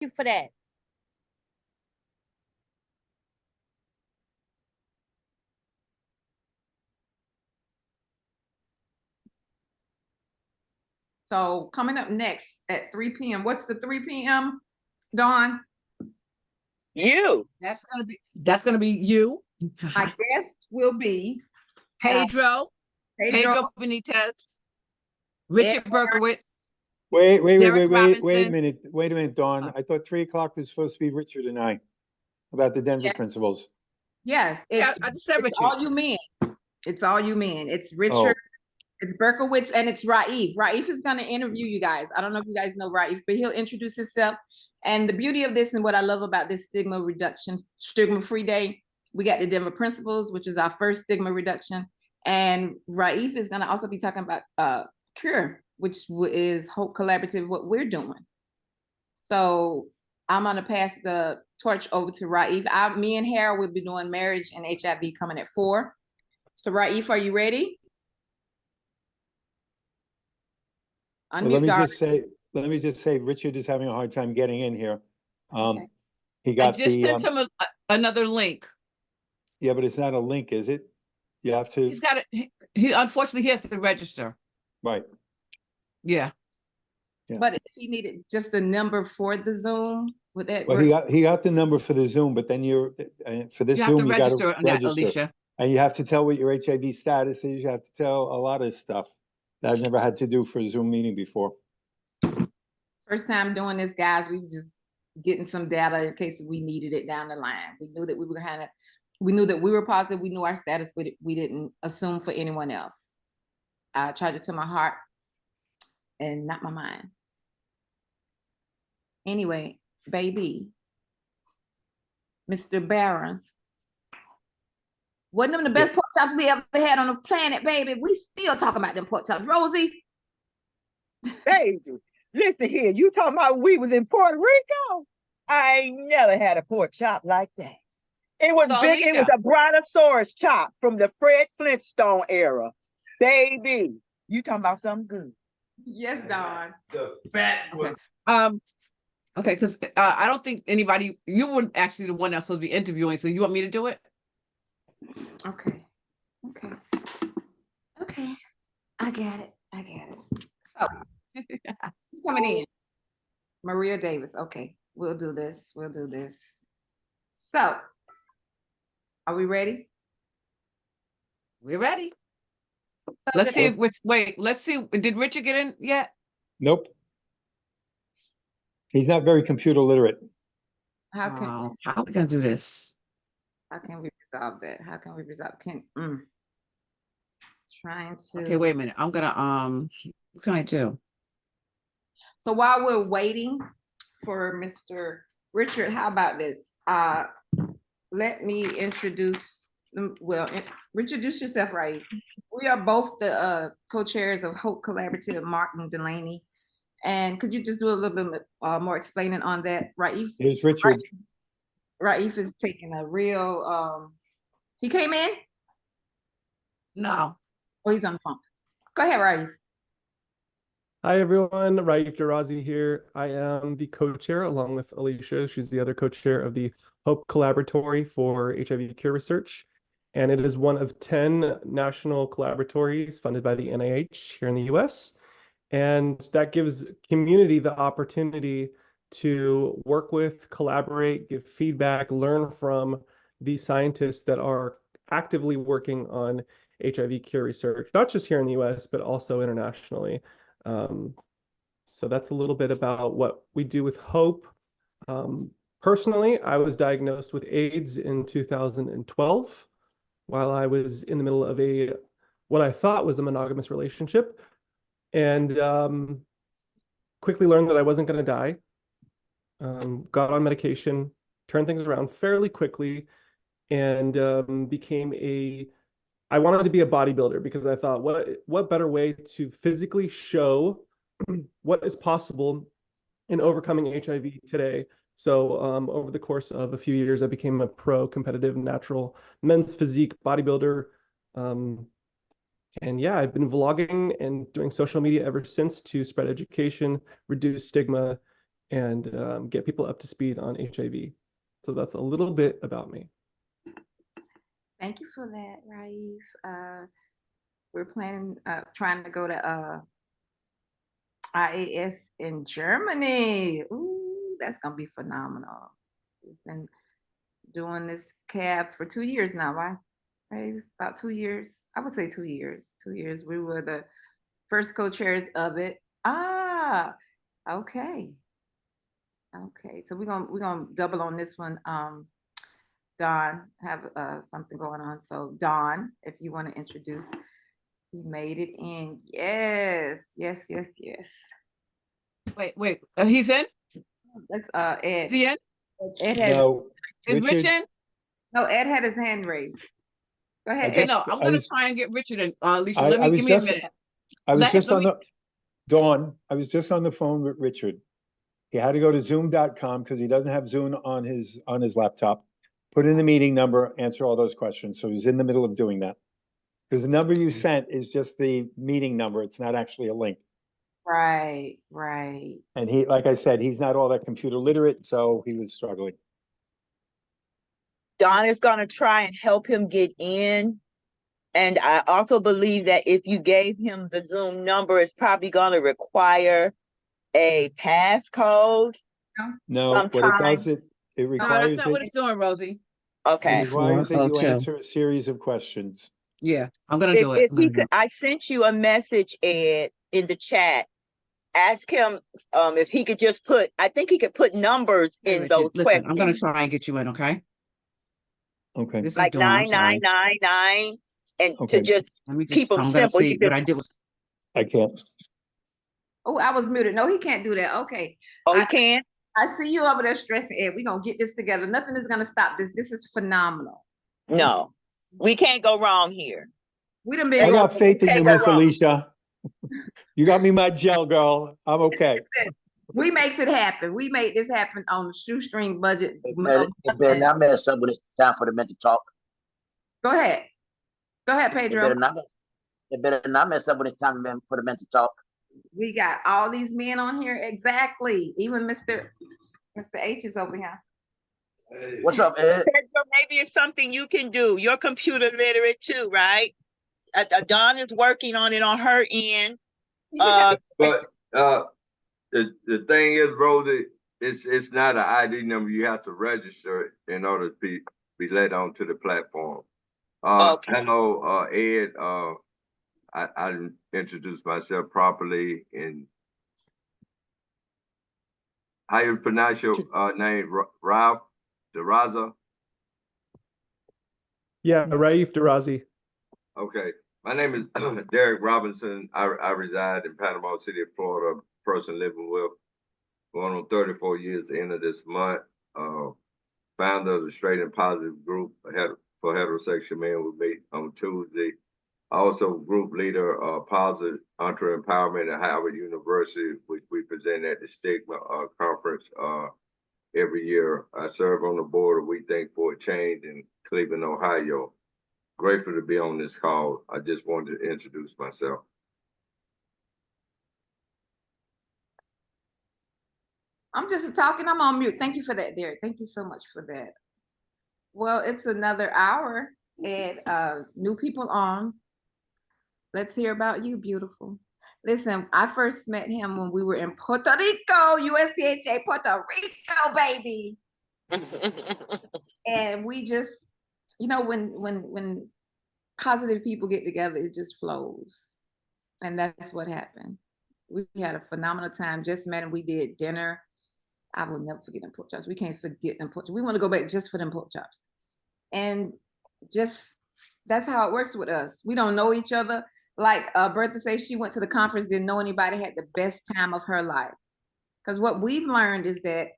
you for that. So coming up next at 3 p.m. What's the 3 p.m., Dawn? You. That's gonna be you. My guest will be Pedro Pedro Benitez, Richard Berkowitz, Wait a Robinson. minute, Dawn. I thought 3 o'clock was supposed to be Richard and I about the Denver principals. Yes, Yeah, I just said it's Richard. all you men. It's all you men. It's Richard, Oh. it's Berkowitz, and it's Raif. Raif is going to interview you guys. I don't know if you guys know Raif, but he'll introduce himself. And the beauty of this and what I love about this stigma-free day, we got the Denver principals, which is our first stigma reduction. And Raif is going to also be talking about CURE, which is Hope Collaborative, what we're doing. So I'm going to pass the torch over to Raif. Me and Harold will be doing marriage and HIV coming at 4. So Raif, are you ready? Well, let me just say, Richard is having a hard time getting in here. Okay. He got I just sent him another link. Yeah, but it's not a link, is it? You have to. He's got it. He unfortunately he has to register. Right. Yeah. But if he needed just the number for the Zoom, would that Well, work? he got the number for the Zoom, but then for this Zoom you got to register on that, Alicia. And you have to tell what your HIV status is. You have to tell a lot of stuff that I've never had to do for a Zoom meeting before. First time doing this, guys. We were just getting some data in case we needed it down the line. We knew that we knew that we were positive. We knew our status, but we didn't assume for anyone else. I tried it to my heart and not my mind. Anyway, baby, Mr. Barons, wasn't them the best pork chops we ever had on the planet, baby? We still talking about them pork chops. Rosie? Baby, listen here. You talking about we was in Puerto Rico? I ain't never had a pork chop like that. It was So, big. Alicia, it was a brontosaurus chop from the Fred Flintstone era. Baby, you talking about something good. Yes, Dawn. The fat one. Okay, because I don't think anybody, you were actually the one that's supposed to be interviewing, so you want me to do it? Okay. I get it. So, who's coming in? Maria Davis. Okay, we'll do this. So, are we ready? We're ready. So Let's see let's see. Did Richard get in yet? Nope. He's not very computer literate. How are we gonna do this? How can we resolve that? Trying to. Okay, wait a minute. I'm gonna what can I do? So while we're waiting for Mr. Richard, how about this? Let me introduce. Well, introduce yourself, right? We are both the co-chairs of Hope Collaborative, Martin Delaney. And could you just do a little bit more explaining on that, Raif? Here's Richard. Raif is taking a real. He came in? No. Oh, he's on the phone. Go ahead, Raif. Hi, everyone. Raif Darazi here. I am the co-chair along with Alicia. She's the other co-chair of the Hope Collaboratory for HIV Cure Research. And it is one of 10 national collaboratories funded by the NIH here in the US. And that gives community the opportunity to work with, collaborate, give feedback, learn from the scientists that are actively working on HIV cure research, not just here in the US, but also internationally. So that's a little bit about what we do with Hope. Personally, I was diagnosed with AIDS in 2012 while I was in the middle of what I thought was a monogamous relationship, and quickly learned that I wasn't going to die. Got on medication, turned things around fairly quickly, and I wanted to be a bodybuilder because I thought, what better way to physically show what is possible in overcoming HIV today. So over the course of a few years, I became a pro competitive natural men's physique bodybuilder. And yeah, I've been vlogging and doing social media ever since to spread education, reduce stigma, and get people up to speed on HIV. So that's a little bit about me. Thank you for that, Raif. We're planning, trying to go to IAS in Germany. Ooh, that's gonna be phenomenal. We've been doing this cab for 2 years now, right? Right, about 2 years. I would say 2 years. 2 years. We were the first co-chairs of it. Ah, okay. Okay, so we're gonna double on this one. Dawn have something going on. So Dawn, if you want to introduce, you made it in. Yes, yes, yes, yes. Wait, he's in? That's Is Ed. he in? Ed has No, Is Rich Richard, in? no. Ed had his hand raised. Go ahead, Okay, Ed. no, I'm I gonna was- try and get Richard in. Alicia, I give was me a just, minute. I was Let him- just let on me- the, Dawn, I was just on the phone with Richard. He had to go to zoom.com because he doesn't have Zoom on his laptop. Put in the meeting number, answer all those questions. So he's in the middle of doing that. Because the number you sent is just the meeting number. It's not actually a link. Right, right. And he, like I said, he's not all that computer literate, so he was struggling. Don is going to try and help him get in. And I also believe that if you gave him the Zoom number, it's probably going to require a passcode. No, what it Sometime. does, it No, that's requires not what it, it's doing, Rosie. it Okay. requires that you 402. answer a series of questions. Yeah, I'm gonna do it. If he could, I sent you a message, Ed, in the chat. Ask him if he could just put, I think he could put numbers Hey, in Richard, those listen, I'm gonna questions. try and get you in, okay? Okay, This is Like Dawn, I'm sorry. 9999, and to okay, just Let me keep just, them I'm gonna simple. You see, what I just, did was, I can't. Oh, I was muted. No, he can't do that. Okay. oh, I- you can? I see you over there stressing, Ed. We're gonna get this together. Nothing is gonna stop this. This is phenomenal. No, we can't go wrong here. We done I been got faith in you, Take her Miss wrong. Alicia. You got me my gel, girl. I'm okay. we makes it happen. We made this happen on a shoestring budget. It better not mess up when it's time for the men to talk. Go ahead. Go ahead, It Pedro. better not mess up when it's time for the men to talk. We got all these men on here. Exactly. Even Mr. H is over here. What's up, Ed? Pedro, maybe it's something you can do. You're computer literate too, right? Dawn is working on it on her end. You just have But the thing is, Rosie, it's not an ID number. You have to register in order to be let onto the platform. Okay. Hello, Ed. I didn't introduce myself properly. And how you pronounce your name, Ralph DeRaza? Yeah, Raif Darazi. Okay. My name is Derek Robinson. I reside in Panama City, Florida. Person living with, going on 34 years the end of this month. Founder of the Straight and Positive Group for Heterosexual Men. We meet on Tuesday. Also group leader, Positive Entre Empowerment at Howard University, which we present at the Stigma conference every year. I serve on the board of We Think for a Change in Cleveland, Ohio. Grateful to be on this call. I just wanted to introduce myself. I'm just talking. I'm on mute. Thank you for that, Derek. Thank you so much for that. Well, it's another hour, and new people on. Let's hear about you, beautiful. Listen, I first met him when we were in Puerto Rico, USCHA, Puerto Rico, baby. And we just, you know, when positive people get together, it just flows. And that's what happened. We had a phenomenal time. Just met and we did dinner. I will never forget them pork chops. We can't forget them pork chops. We want to go back just for them pork chops. And just, that's how it works with us. We don't know each other. Like Bertha says, she went to the conference, didn't know anybody, had the best time of her life. Because what we've learned is that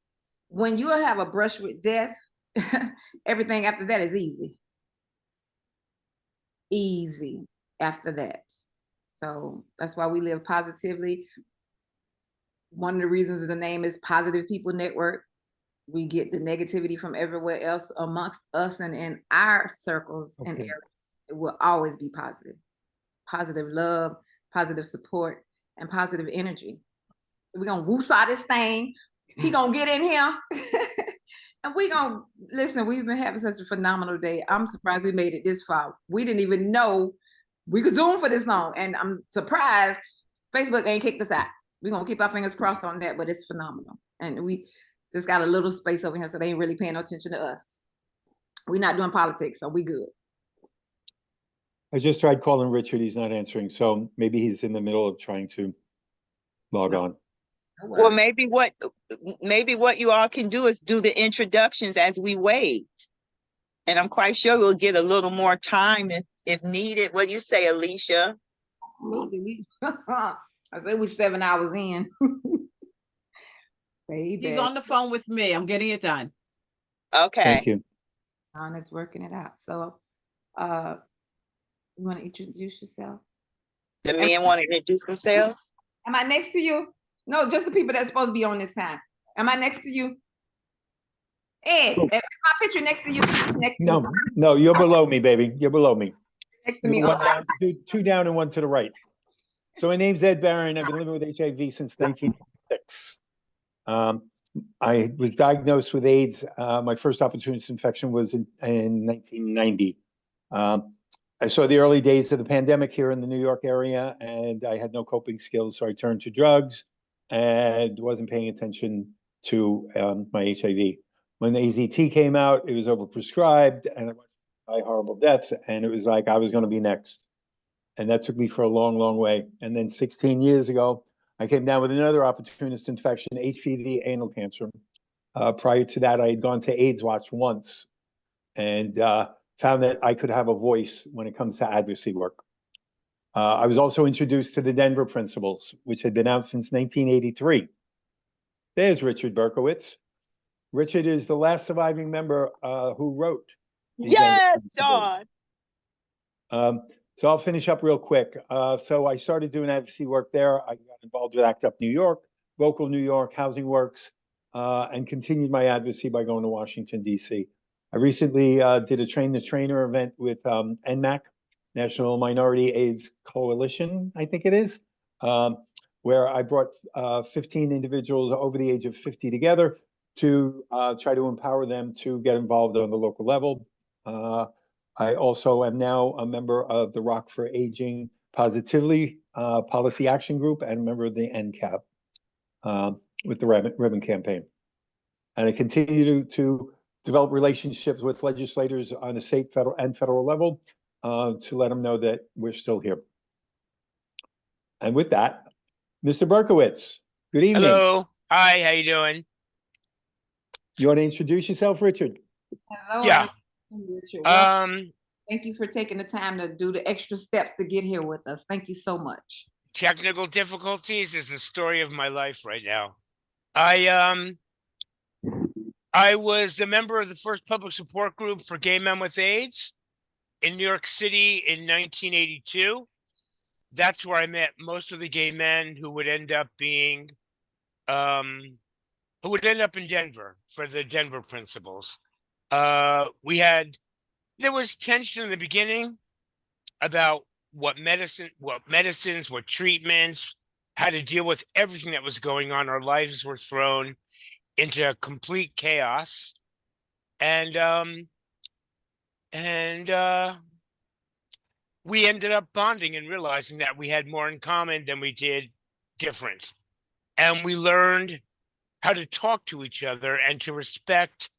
when you have a brush with death, everything after that is easy. Easy after that. So that's why we live positively. One of the reasons the name is Positive People Network. We get the negativity from everywhere else amongst us and in our circles and areas. It will always be positive. Positive love, positive support, and positive energy. We're gonna woosah this thing. He gonna get in here. And we gonna listen. We've been having such a phenomenal day. I'm surprised we made it this far. We didn't even know we could Zoom for this long, and I'm surprised Facebook ain't kicked us out. We're gonna keep our fingers crossed on that, but it's phenomenal. And we just got a little space over here, so they ain't really paying no attention to us. We're not doing politics, so we good. I just tried calling Richard. He's not answering. So maybe he's in the middle of trying to log on. No Well, worries. maybe what you all can do is do the introductions as we wait. And I'm quite sure we'll get a little more time if needed. What do you say, Alicia? Absolutely. I say we 7 hours in. Baby. He's on the phone with me. I'm getting it done. Okay. Thank you. It's working it out. So you want to introduce yourself? The men want to introduce themselves? Am I next to you? No, just the people that's supposed to be on this time. Am I next to you? Ed, Oh. is my picture next to you? Next to No, me. no, you're below me, baby. You're below me. Next to me. One down, two down and one to the right. So my name's Ed Barron. I've been living with HIV since 1986. I was diagnosed with AIDS. My first opportunist infection was in 1990. I saw the early days of the pandemic here in the New York area, and I had no coping skills, so I turned to drugs and wasn't paying attention to my HIV. When the AZT came out, it was overprescribed, and I was by horrible deaths, and it was like I was going to be next. And that took me for a long, long way. And then 16 years ago, I came down with another opportunist infection, HPV anal cancer. Prior to that, I had gone to AIDS Watch once and found that I could have a voice when it comes to advocacy work. I was also introduced to the Denver Principles, which had been out since 1983. There's Richard Berkowitz. Richard is the last surviving member who wrote the Denver Yes, Principles. Dawn. So I'll finish up real quick. So I started doing advocacy work there. I got involved with ACT UP New York, Vocal New York, Housing Works, and continued my advocacy by going to Washington, D.C. I recently did a train-the-trainer event with NMAC, National Minority AIDS Coalition, I think it is, where I brought 15 individuals over the age of 50 together to try to empower them to get involved on the local level. I also am now a member of the Rock for Aging Positively Policy Action Group and a member of the NCAP with the Ribbon Campaign. And I continue to develop relationships with legislators on the state, federal level to let them know that we're still here. And with that, Mr. Berkowitz, good evening. Hello. Hi, how you doing? You want to introduce yourself, Richard? Hello, Yeah. Richard. Welcome. Thank you for taking the time to do the extra steps to get here with us. Thank you so much. Technical difficulties is the story of my life right now. I was a member of the first public support group for gay men with AIDS in New York City in 1982. That's where I met most of the gay men who would end up being, who would end up in Denver for the Denver Principles. There was tension in the beginning about what medicines, what treatments, how to deal with everything that was going on. Our lives were thrown into complete chaos. And we ended up bonding and realizing that we had more in common than we did different. And we learned how to talk to each other and to respect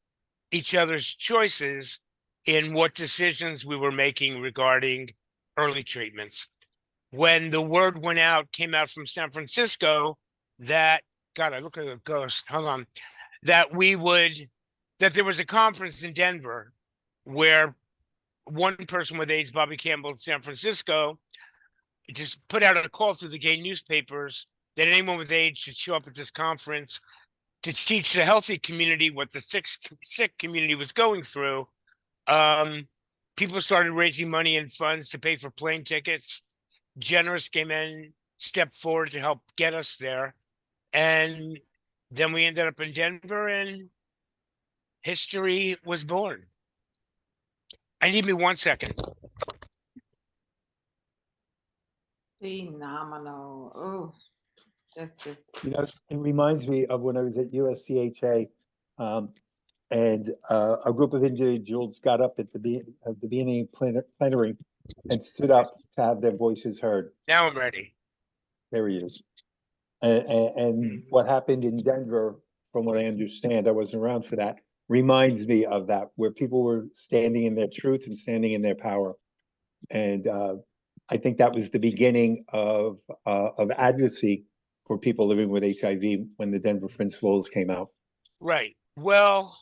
each other's choices in what decisions we were making regarding early treatments. When the word came out from San Francisco that, God, I look like a ghost, hold on, that there was a conference in Denver where one person with AIDS, Bobby Campbell in San Francisco, just put out a call through the gay newspapers that anyone with AIDS should show up at this conference to teach the healthy community what the sick community was going through. People started raising money and funds to pay for plane tickets. Generous gay men stepped forward to help get us there. And then we ended up in Denver and history was born. I need me 1 second. Phenomenal. Oh, Just You know, it reminds me of when I was at USCHA, and a group of individuals got up at the beginning of plenary and stood up to have their voices heard. Now I'm ready. There he is. And what happened in Denver, from what I understand, I wasn't around for that, reminds me of that, where people were standing in their truth and standing in their power. And I think that was the beginning of advocacy for people living with HIV when the Denver Fringe Laws came out. Right. Well,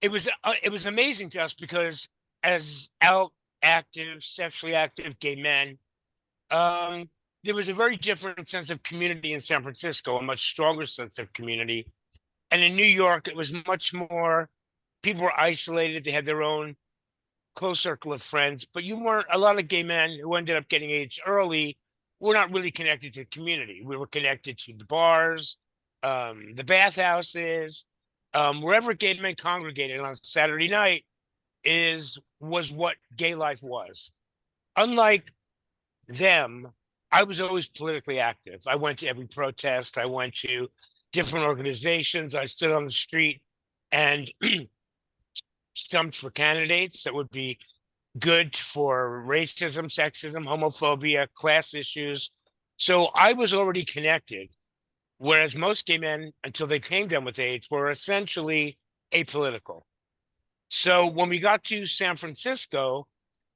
it was amazing to us because as active, sexually active gay men, there was a very different sense of community in San Francisco, a much stronger sense of community. And in New York, it was much more, people were isolated. They had their own close circle of friends, but you weren't, a lot of gay men who ended up getting AIDS early were not really connected to the community. We were connected to the bars, the bathhouses, wherever gay men congregated on Saturday night was what gay life was. Unlike them, I was always politically active. I went to every protest. I went to different organizations. I stood on the street and stumped for candidates that would be good for racism, sexism, homophobia, class issues. So I was already connected, whereas most gay men, until they came down with AIDS, were essentially apolitical. So when we got to San Francisco,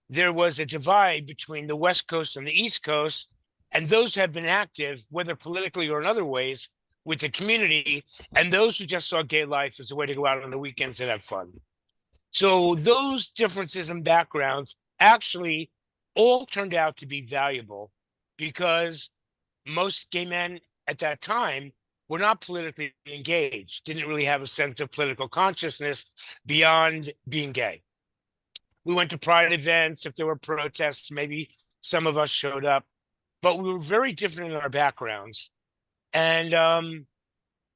there was a divide between the West Coast and the East Coast, and those have been active, whether politically or in other ways, with the community, and those who just saw gay life as a way to go out on the weekends and have fun. So those differences in backgrounds actually all turned out to be valuable because most gay men at that time were not politically engaged, didn't really have a sense of political consciousness beyond being gay. We went to pride events. If there were protests, maybe some of us showed up, but we were very different in our backgrounds. And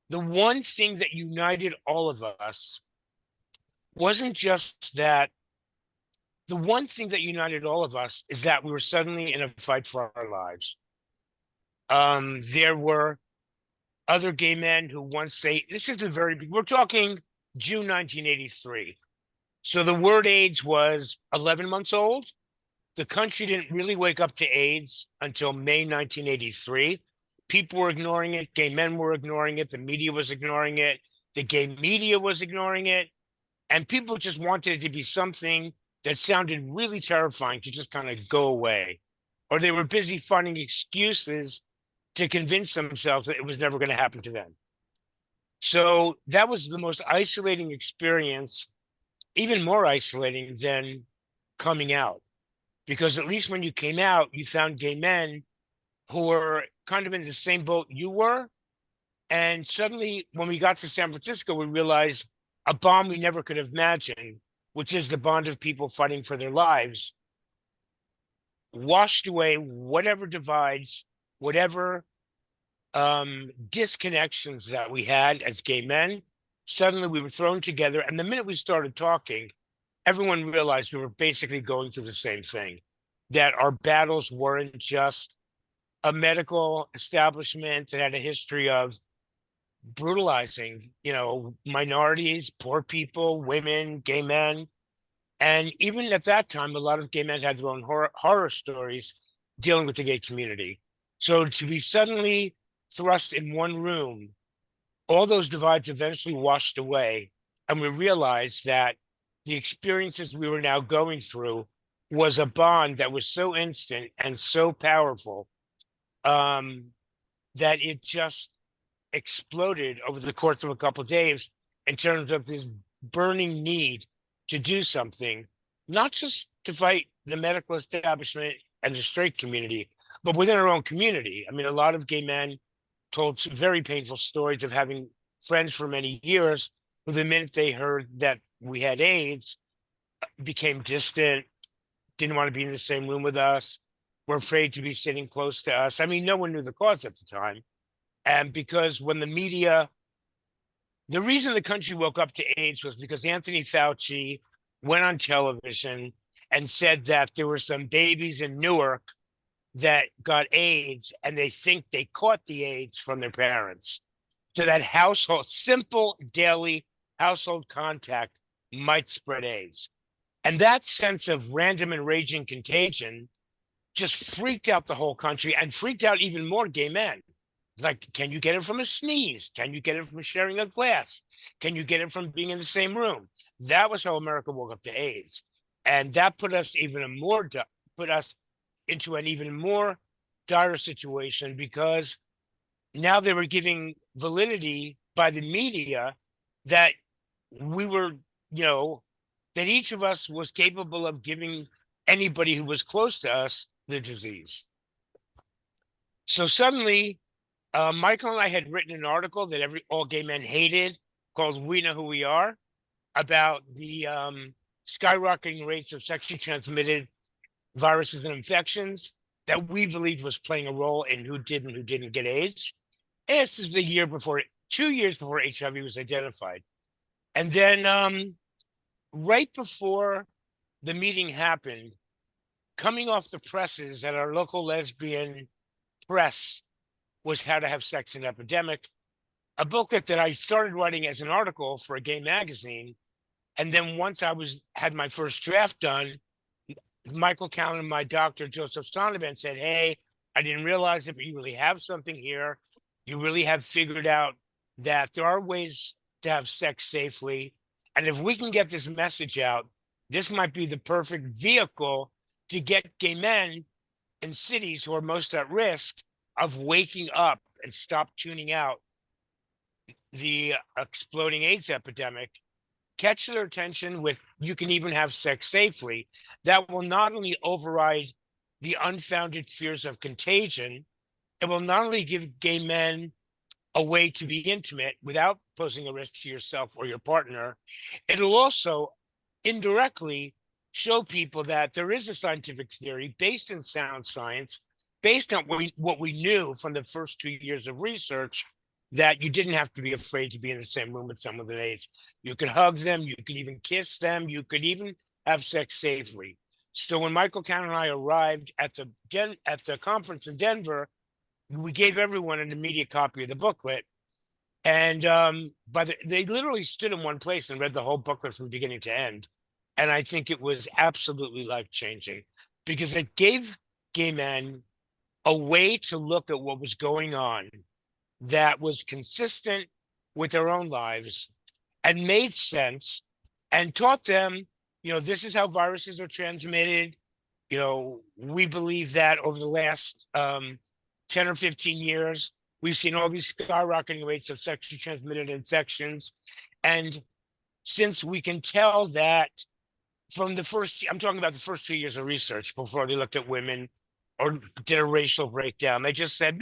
the one thing that united all of us wasn't just that. The one thing that united all of us is that we were suddenly in a fight for our lives. There were other gay men who this is the we're talking June 1983. So the word AIDS was 11 months old. The country didn't really wake up to AIDS until May 1983. People were ignoring it. Gay men were ignoring it. The media was ignoring it. The gay media was ignoring it. And people just wanted it to be something that sounded really terrifying to just kind of go away. Or they were busy finding excuses to convince themselves that it was never going to happen to them. So that was the most isolating experience, even more isolating than coming out. Because at least when you came out, you found gay men who were kind of in the same boat you were. And suddenly, when we got to San Francisco, we realized a bond we never could have imagined, which is the bond of people fighting for their lives, washed away whatever divides, whatever disconnections that we had as gay men. Suddenly we were thrown together. And the minute we started talking, everyone realized we were basically going through the same thing, that our battles weren't just a medical establishment that had a history of brutalizing, minorities, poor people, women, gay men. And even at that time, a lot of gay men had their own horror stories dealing with the gay community. So to be suddenly thrust in one room, all those divides eventually washed away. And we realized that the experiences we were now going through was a bond that was so instant and so powerful that it just exploded over the course of a couple of days in terms of this burning need to do something, not just to fight the medical establishment and the straight community, but within our own community. I mean, a lot of gay men told some very painful stories of having friends for many years who, the minute they heard that we had AIDS, became distant, didn't want to be in the same room with us, were afraid to be sitting close to us. I mean, no one knew the cause at the time. And because when the reason the country woke up to AIDS was because Anthony Fauci went on television and said that there were some babies in Newark that got AIDS and they think they caught the AIDS from their parents. So that household, simple daily household contact might spread AIDS. And that sense of random and raging contagion just freaked out the whole country and freaked out even more gay men. Like, can you get it from a sneeze? Can you get it from sharing a glass? Can you get it from being in the same room? That was how America woke up to AIDS. And that put us put us into an even more dire situation, because now they were giving validity by the media that we were, that each of us was capable of giving anybody who was close to us the disease. So suddenly, Michael and I had written an article that all gay men hated, called "We Know Who We Are," about the skyrocketing rates of sexually transmitted viruses and infections that we believed was playing a role in who did and who didn't get AIDS. And this is 2 years before HIV was identified. And then right before the meeting happened, coming off the presses at our local lesbian press was How to Have Sex in Epidemic, a booklet that I started writing as an article for a gay magazine. And then once I had my first draft done, Michael Callan, my doctor, Joseph Sonnabend, said, "Hey, I didn't realize it, but you really have something here. You really have figured out that there are ways to have sex safely. And if we can get this message out, this might be the perfect vehicle to get gay men in cities who are most at risk of waking up and stop tuning out the exploding AIDS epidemic, catch their attention with, you can even have sex safely. That will not only override the unfounded fears of contagion, it will not only give gay men a way to be intimate without posing a risk to yourself or your partner, it'll also indirectly show people that there is a scientific theory based in sound science, based on what we knew from the first 2 years of research, that you didn't have to be afraid to be in the same room with someone with AIDS. You could hug them, you could even kiss them, you could even have sex safely. So when Michael Cannon and I arrived at the conference in Denver, we gave everyone an immediate copy of the booklet. And they literally stood in one place and read the whole booklet from beginning to end. And I think it was absolutely life-changing, because it gave gay men a way to look at what was going on that was consistent with their own lives and made sense, and taught them, this is how viruses are transmitted. We believe that over the last 10 or 15 years, we've seen all these skyrocketing rates of sexually transmitted infections. And since we can tell that I'm talking about the first 2 years of research before they looked at women or did a racial breakdown, they just said,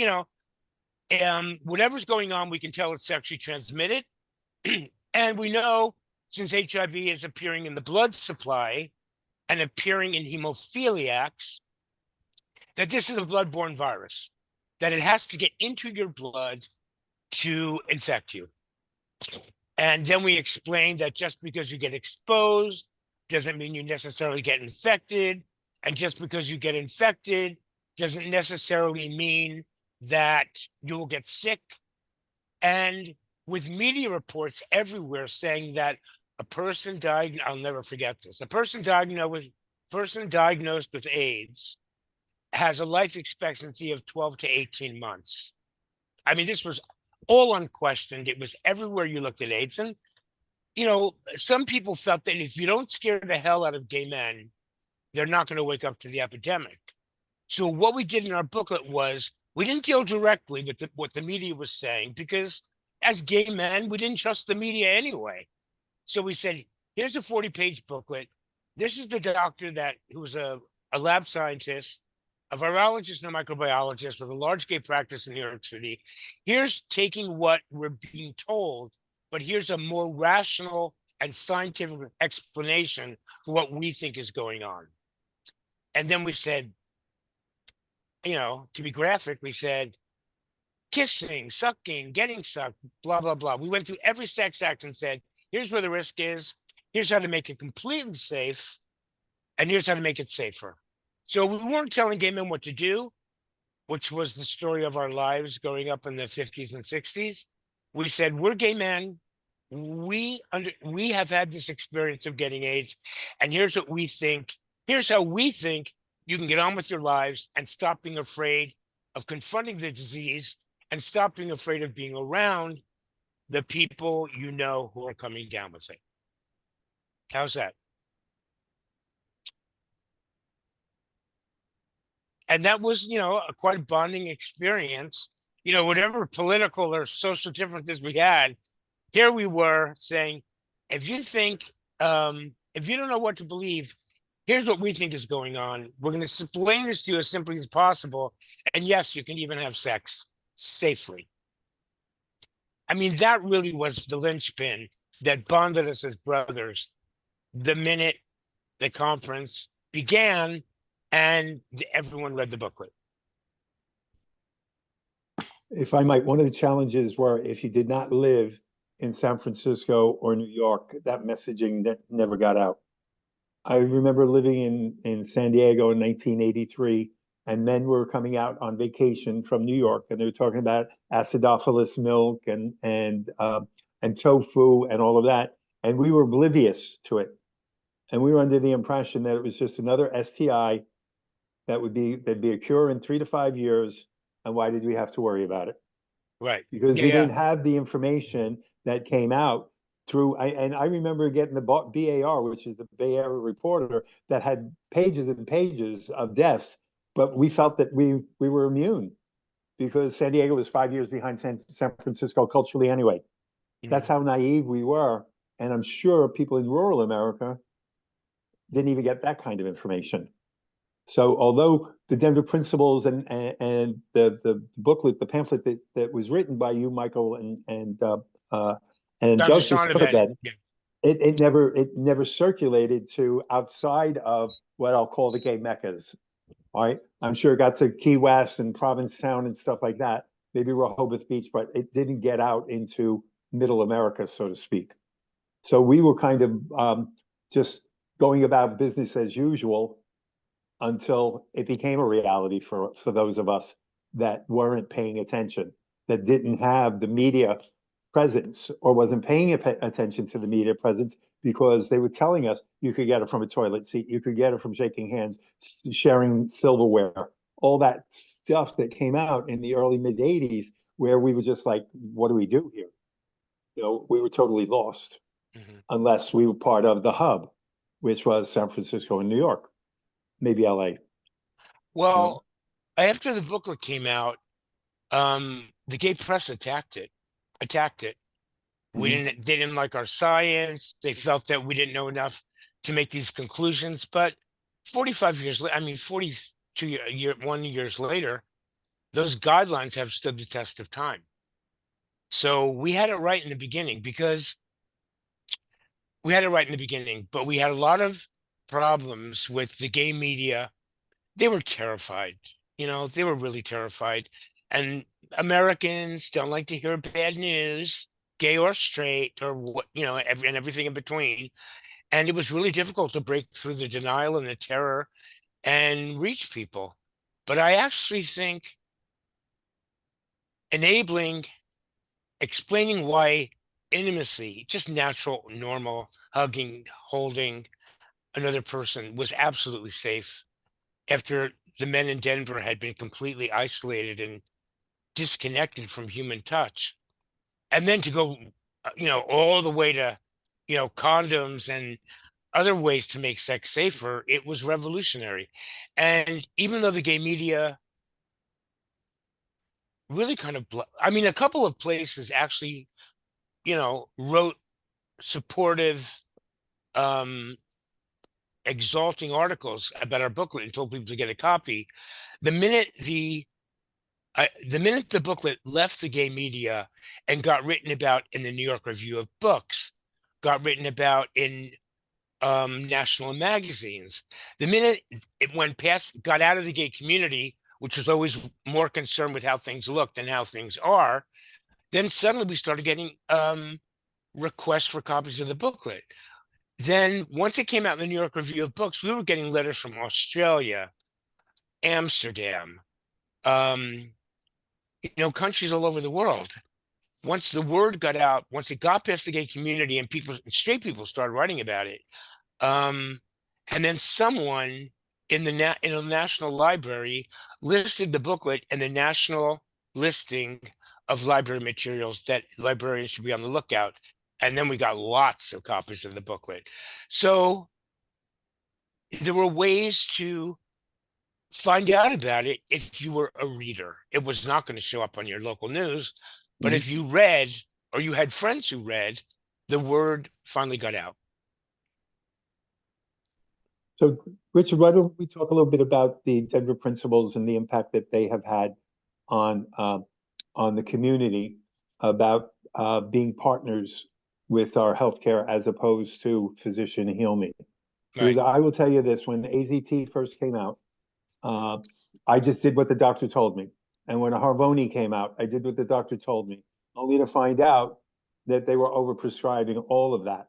whatever's going on, we can tell it's sexually transmitted. And we know, since HIV is appearing in the blood supply and appearing in hemophiliacs, that this is a bloodborne virus, that it has to get into your blood to infect you. And then we explained that just because you get exposed doesn't mean you necessarily get infected. And just because you get infected doesn't necessarily mean that you will get sick. And with media reports everywhere saying that I'll never forget this, a person diagnosed with AIDS has a life expectancy of 12 to 18 months. I mean, this was all unquestioned. It was everywhere you looked at AIDS. And, some people felt that if you don't scare the hell out of gay men, they're not going to wake up to the epidemic. So what we did in our booklet was, we didn't deal directly with what the media was saying, because as gay men, we didn't trust the media anyway. So we said, here's a 40-page booklet. This is the doctor who was a lab scientist, a virologist and a microbiologist with a large gay practice in New York City. Here's taking what we're being told, but here's a more rational and scientific explanation for what we think is going on. And then we said, to be graphic, we said, kissing, sucking, getting sucked, blah, blah, blah. We went through every sex act and said, here's where the risk is. Here's how to make it completely safe. And here's how to make it safer. So we weren't telling gay men what to do. which was the story of our lives growing up in the 50s and 60s. We said, we're gay men. We have had this experience of getting AIDS, and here's what we think. Here's how we think you can get on with your lives and stop being afraid of confronting the disease and stop being afraid of being around the people you know who are coming down with it. How's that? And that was, a quite bonding experience. Whatever political or social differences we had, here we were saying, if you think, if you don't know what to believe, here's what we think is going on. We're going to explain this to you as simply as possible. And yes, you can even have sex safely. I mean, that really was the linchpin that bonded us as brothers the minute the conference began and everyone read the booklet. If I might, one of the challenges were if you did not live in San Francisco or New York, that messaging that never got out. I remember living in San Diego in 1983, and men were coming out on vacation from New York, and they were talking about acidophilus milk and tofu and all of that, and we were oblivious to it, and we were under the impression that it was just another STI there'd be a cure in 3 to 5 years, and why did we have to worry about it? Right. Because Yeah, we yeah. didn't have the information that came out through, and I remember getting the BAR, which is the Bay Area Reporter, that had pages and pages of deaths, but we felt that we were immune because San Diego was 5 years behind San Francisco culturally anyway. That's how naive we were. And I'm sure people in rural America didn't even get that kind of information. So although the Denver Principles and the booklet, the pamphlet that was written by you, Michael, and Dr. Joseph Sonneberg, Sonneberg, yeah. it never circulated to outside of what I'll call the gay meccas. All right, I'm sure it got to Key West and Provincetown and stuff like that, maybe Rehoboth Beach, but it didn't get out into Middle America, so to speak. So we were kind of just going about business as usual until it became a reality for those of us that weren't paying attention, that didn't have the media presence or wasn't paying attention to the media presence because they were telling us you could get it from a toilet seat, you could get it from shaking hands, sharing silverware, all that stuff that came out in the early mid 80s where we were just like, what do we do here? We were totally lost unless we were part of the hub, which was San Francisco and New York. Maybe LA. Well, after the booklet came out, the gay press attacked it. They didn't like our science. They felt that we didn't know enough to make these conclusions. But 45 years later, 1 years later, those guidelines have stood the test of time. So we had it right in the beginning but we had a lot of problems with the gay media. They were terrified. They were really terrified. And Americans don't like to hear bad news, gay or straight or what, and everything in between. And it was really difficult to break through the denial and the terror and reach people. But I actually think explaining why intimacy, just natural, normal, hugging, holding another person was absolutely safe after the men in Denver had been completely isolated and disconnected from human touch. And then to go, all the way to, condoms and other ways to make sex safer, it was revolutionary. And even though the gay media really kind of, a couple of places actually, wrote supportive, exalting articles about our booklet and told people to get a copy. The minute the booklet left the gay media and got written about in the New York Review of Books, got written about in national magazines, the minute it got out of the gay community, which was always more concerned with how things look than how things are, then suddenly we started getting requests for copies of the booklet. Then once it came out in the New York Review of Books, we were getting letters from Australia, Amsterdam, um, countries all over the world. Once the word got out, once it got past the gay community and straight people started writing about it, um, and then someone in a national library listed the booklet in the national listing of library materials that librarians should be on the lookout. And then we got lots of copies of the booklet. So there were ways to find out about it if you were a reader. It was not going to show up on your local news, but Mhm. if you read or you had friends who read, the word finally got out. So, Richard, why don't we talk a little bit about the Denver principles and the impact that they have had on the community about being partners with our healthcare as opposed to physician heal me. Because Right. I will tell you this: when AZT first came out, uh, I just did what the doctor told me, and when Harvoni came out, I did what the doctor told me, only to find out that they were overprescribing all of that.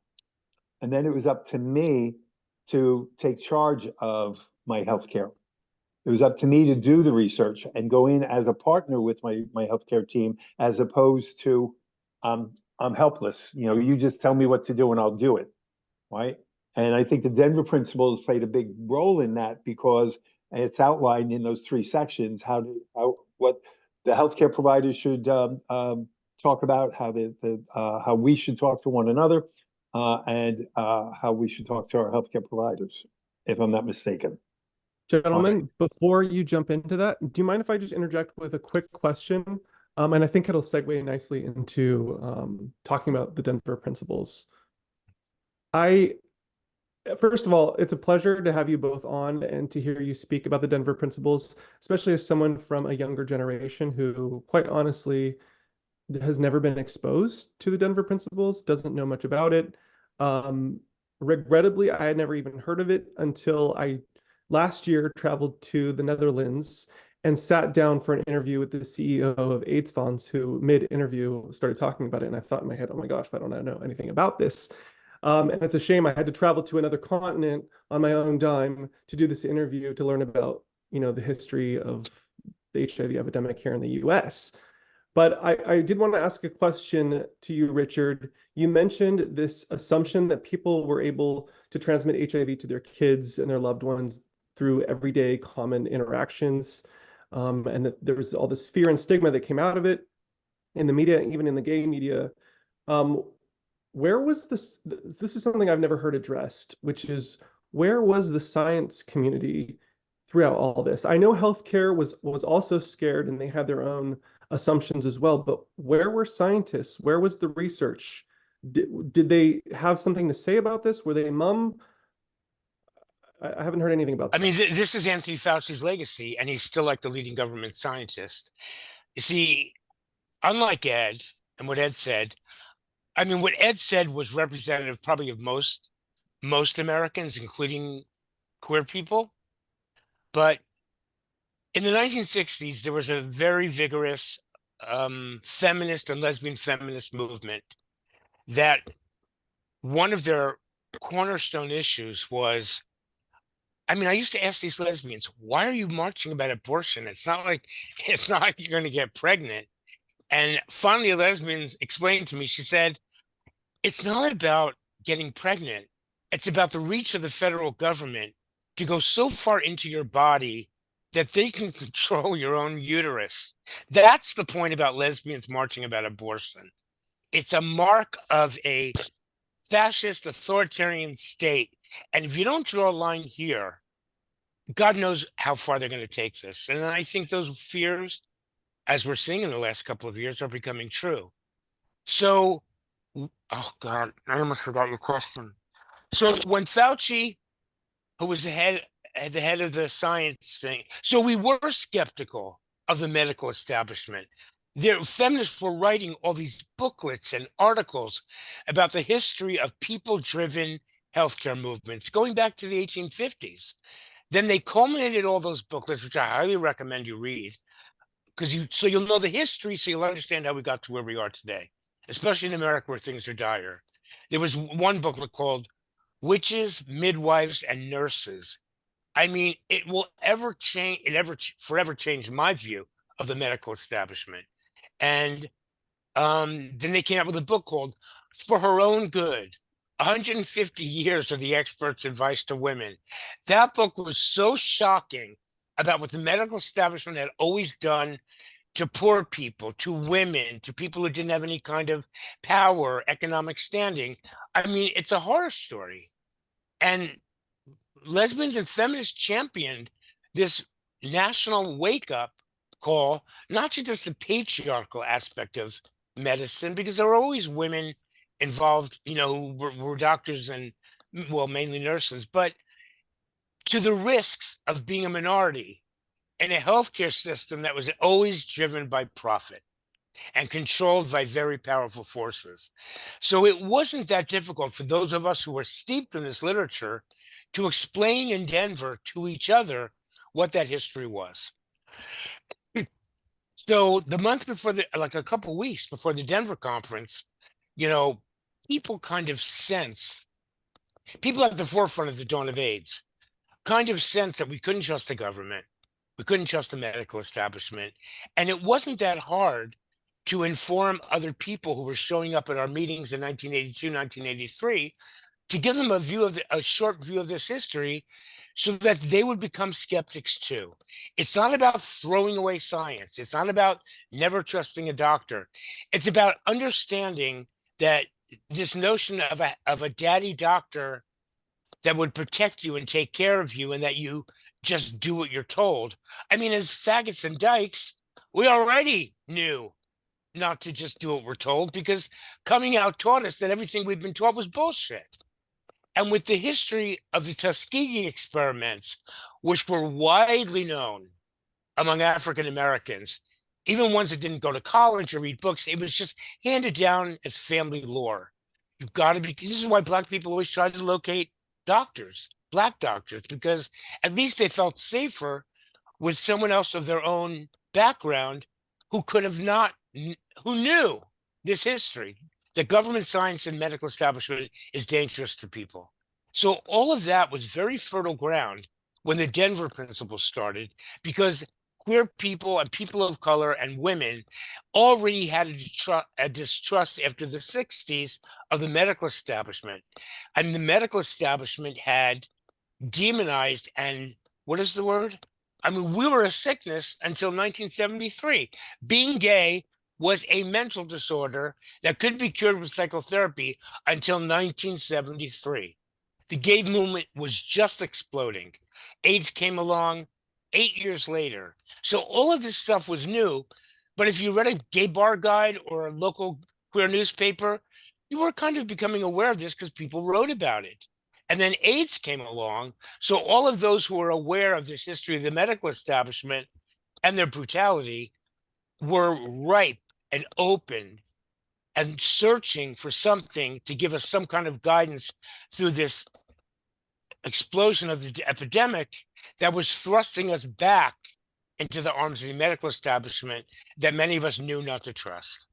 And then it was up to me to take charge of my healthcare. It was up to me to do the research and go in as a partner with my healthcare team, as opposed to I'm helpless. You just tell me what to do and I'll do it, right? And I think the Denver principles played a big role in that, because it's outlined in those three sections what the healthcare providers should talk about, how we should talk to one another, and how we should talk to our healthcare providers, if I'm not mistaken. Gentlemen, before you jump into that, do you mind if I just interject with a quick question? And I think it'll segue nicely into talking about the Denver principles. First of all, it's a pleasure to have you both on and to hear you speak about the Denver principles, especially as someone from a younger generation who, quite honestly, has never been exposed to the Denver principles, doesn't know much about it. Um, Regrettably, I had never even heard of it until I last year traveled to the Netherlands and sat down for an interview with the CEO of AIDS Funds, who mid-interview started talking about it. And I thought in my head, oh my gosh, I don't know anything about this. And it's a shame I had to travel to another continent on my own dime to do this interview to learn about, the history of the HIV epidemic here in the US. But I did want to ask a question to you, Richard. You mentioned this assumption that people were able to transmit HIV to their kids and their loved ones through everyday common interactions, and that there was all this fear and stigma that came out of it in the media, even in the gay media. Um, where was this? This is something I've never heard addressed, which is, where was the science community throughout all this? I know healthcare was also scared and they had their own assumptions as well, but where were scientists? Where was the research? Did they have something to say about this? Were they mum? I haven't heard anything about I that. mean, this is Anthony Fauci's legacy, and he's still like the leading government scientist. You see, unlike Ed and what Ed said, I mean, what Ed said was representative probably of most Americans, including queer people. But in the 1960s, there was a very vigorous feminist and lesbian feminist movement that one of their cornerstone issues was, I mean, I used to ask these lesbians, why are you marching about abortion? It's not like you're going to get pregnant. And finally, a lesbian explained to me, she said, it's not about getting pregnant. It's about the reach of the federal government to go so far into your body that they can control your own uterus. That's the point about lesbians marching about abortion. It's a mark of a fascist authoritarian state. And if you don't draw a line here, God knows how far they're going to take this. And I think those fears, as we're seeing in the last couple of years, are becoming true. So, oh God, I almost forgot your question. So when Fauci, who was the head of the science thing, so we were skeptical of the medical establishment. The feminists were writing all these booklets and articles about the history of people-driven healthcare movements going back to the 1850s. Then they culminated all those booklets, which I highly recommend you read, because you'll know the history, so you'll understand how we got to where we are today, especially in America where things are dire. There was one booklet called Witches, Midwives, and Nurses I mean, it will ever change, forever change my view of the medical establishment. And then they came out with a book called For Her Own Good, 150 Years of the Expert's Advice to Women. That book was so shocking about what the medical establishment had always done to poor people, to women, to people who didn't have any kind of power, economic standing. I mean, it's a horror story. And lesbians and feminists championed this national wake up call, not to just the patriarchal aspect of medicine, because there are always women involved, who were doctors and, well, mainly nurses, but to the risks of being a minority in a healthcare system that was always driven by profit and controlled by very powerful forces. So it wasn't that difficult for those of us who were steeped in this literature to explain in Denver to each other what that history was. So the month before like a couple weeks before the Denver conference, you know, people kind of sense, people at the forefront of the dawn of AIDS kind of sense that we couldn't trust the government. We couldn't trust the medical establishment. And it wasn't that hard to inform other people who were showing up at our meetings in 1982, 1983, to give them a short view of this history so that they would become skeptics too. It's not about throwing away science. It's not about never trusting a doctor. It's about understanding that this notion of a daddy doctor that would protect you and take care of you and that you just do what you're told. I mean, as faggots and dykes, we already knew not to just do what we're told, because coming out taught us that everything we've been taught was bullshit. And with the history of the Tuskegee experiments, which were widely known among African Americans, even ones that didn't go to college or read books, it was just handed down as family lore. You've got to be, this is why Black people always try to locate doctors, Black doctors, because at least they felt safer with someone else of their own background who could have not, who knew this history. The government, science, and medical establishment is dangerous to people. So all of that was very fertile ground when the Denver principles started, because queer people and people of color and women already had a distrust after the 60s of the medical establishment. And the medical establishment had demonized and, what is the word? I mean, we were a sickness until 1973. Being gay was a mental disorder that could be cured with psychotherapy until 1973. The gay movement was just exploding. AIDS came along 8 years later. So all of this stuff was new. But if you read a gay bar guide or a local queer newspaper, you were kind of becoming aware of this because people wrote about it. And then AIDS came along. So all of those who were aware of this history of the medical establishment and their brutality were ripe and open and searching for something to give us some kind of guidance through this explosion of the epidemic that was thrusting us back into the arms of the medical establishment that many of us knew not to trust.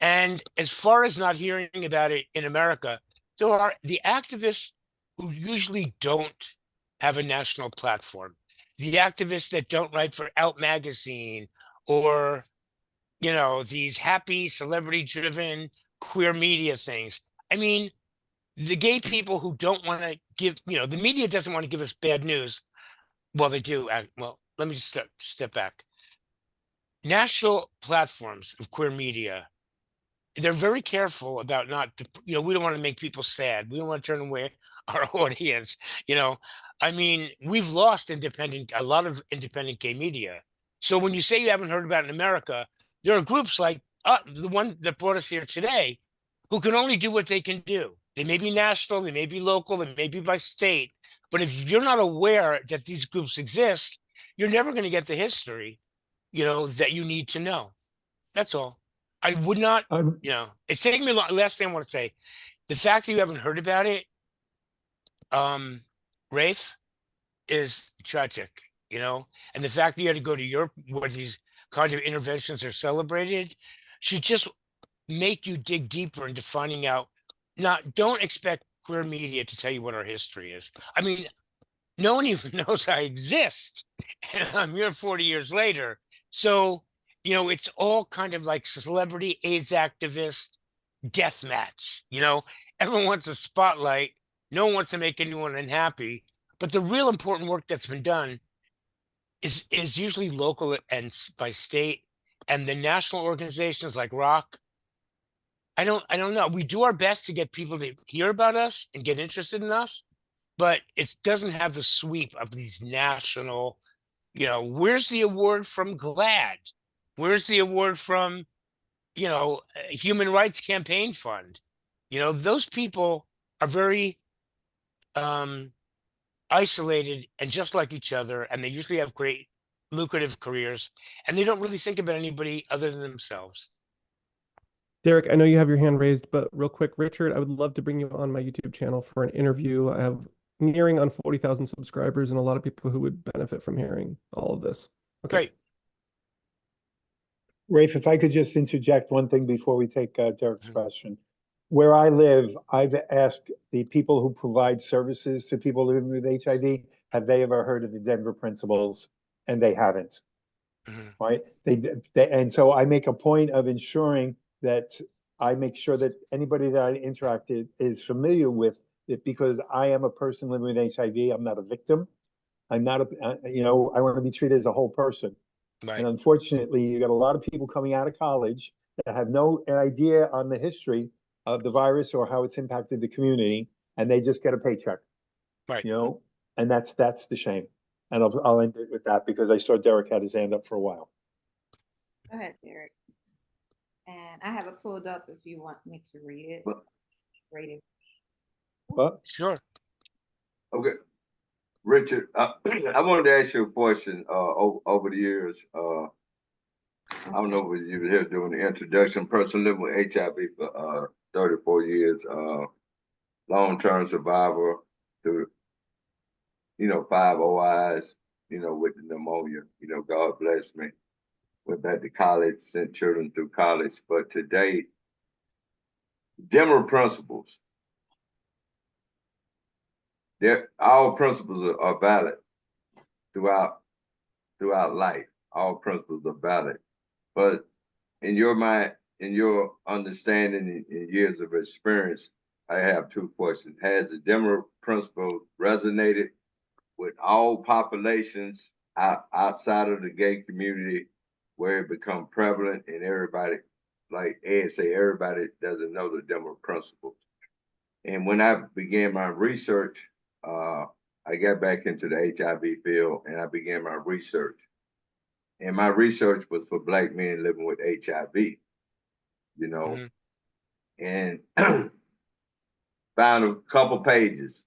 And as far as not hearing about it in America, there are the activists who usually don't have a national platform, the activists that don't write for Out Magazine or, these happy celebrity driven queer media things. I mean, the gay people who don't want to give, the media doesn't want to give us bad news. Well, they do. Well, let me just step back. National platforms of queer media, they're very careful about not, we don't want to make people sad. We don't want to turn away our audience. I mean, we've lost a lot of independent gay media. So when you say you haven't heard about it in America, there are groups like the one that brought us here today who can only do what they can do. They may be national, they may be local, they may be by state. But if you're not aware that these groups exist, you're never going to get the history, that you need to know. That's all. I would not, it's taking me a long. Last thing I want to say, the fact that you haven't heard about it, Rafe, is tragic, and the fact that you had to go to Europe where these kind of interventions are celebrated should just make you dig deeper into finding out. Don't expect queer media to tell you what our history is. I mean, no one even knows I exist. And I'm here 40 years later. So, it's all kind of like celebrity AIDS activist death match. Everyone wants a spotlight. No one wants to make anyone unhappy. But the real important work that's been done is usually local and by state, and the national organizations like Rock. I don't know. We do our best to get people to hear about us and get interested in us, but it doesn't have the sweep of these national, where's the award from GLAAD? Where's the award from, Human Rights Campaign Fund? Those people are very isolated and just like each other, and they usually have great lucrative careers, and they don't really think about anybody other than themselves. Derek, I know you have your hand raised, but real quick, Richard, I would love to bring you on my YouTube channel for an interview. I have nearing on 40,000 subscribers and a lot of people who would benefit from hearing all of this. Okay. Great. Rafe, if I could just interject one thing before we take Derek's Mhm. question. Where I live, I've asked the people who provide services to people living with HIV, have they ever heard of the Denver Principles? And they haven't. Mhm. Right? And so I make a point of ensuring that I make sure that anybody that I interacted is familiar with it, because I am a person living with HIV. I'm not a victim. I'm not I want to be treated as a whole person. Right. And unfortunately, you got a lot of people coming out of college that have no idea on the history of the virus or how it's impacted the community, and they just get a paycheck, Right. and that's the shame. And I'll end it with that because I saw Derek had his hand up for a while. Go ahead, Derek. And I have it pulled up if you want me to read it. Well- Read it. But Sure. Okay, Richard, I wanted to ask you a question. Over the years, I don't know if you were here doing the introduction. Person living with HIV for 34 years, long-term survivor through 5 OIs, with the pneumonia. God bless me. Went back to college, sent children through college, but today, Denver principles. All principles are valid throughout life. All principles are valid, but in your mind, in your understanding and years of experience, I have two questions. Has the Denver principle resonated with all populations outside of the gay community, where it become prevalent and everybody, like Ed say, everybody doesn't know the Denver principles? And when I began my research, I got back into the HIV field and I began my research. And my research was for Black men living with HIV, Mhm. and found a couple pages,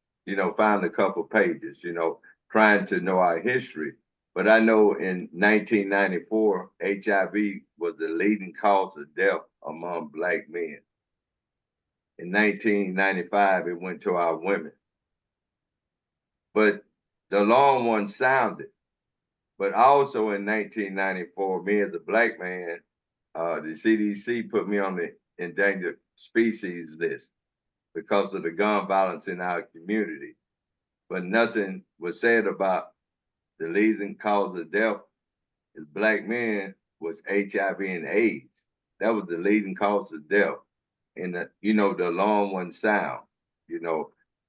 trying to know our history. But I know in 1994, HIV was the leading cause of death among Black men. In 1995, it went to our women. But the alarm one sounded. But also in 1994, me as a Black man, the CDC put me on the endangered species list because of the gun violence in our community. But nothing was said about the leading cause of death as Black men was HIV and AIDS. That was the leading cause of death. And the alarm one sound,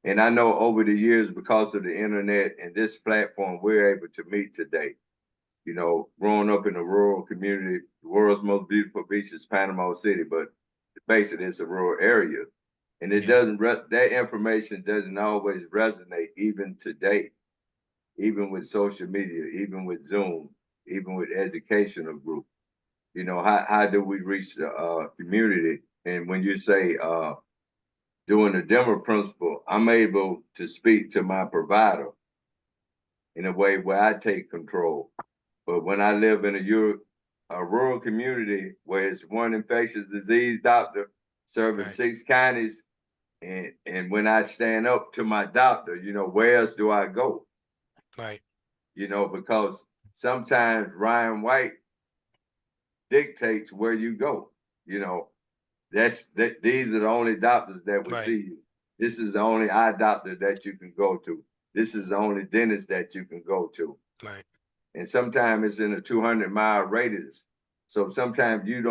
And I know over the years, because of the internet and this platform, we're able to meet today. Growing up in a rural community, the world's most beautiful beach is Panama City, but basically it's a rural area. And it doesn't, that information doesn't always resonate even today, even with social media, even with Zoom, even with educational groups. How do we reach the community? And when you say doing the Denver principle, I'm able to speak to my provider in a way where I take control. But when I live in a rural community where it's one infectious disease doctor serving Right. 6 counties, and when I stand up to my doctor, where else do I go? Right. Because sometimes Ryan White dictates where you go. These are the only doctors that will Right. see you. This is the only eye doctor that you can go to. This is the only dentist that you can go to. Right. And sometimes it's in a 200-mile radius. So sometimes you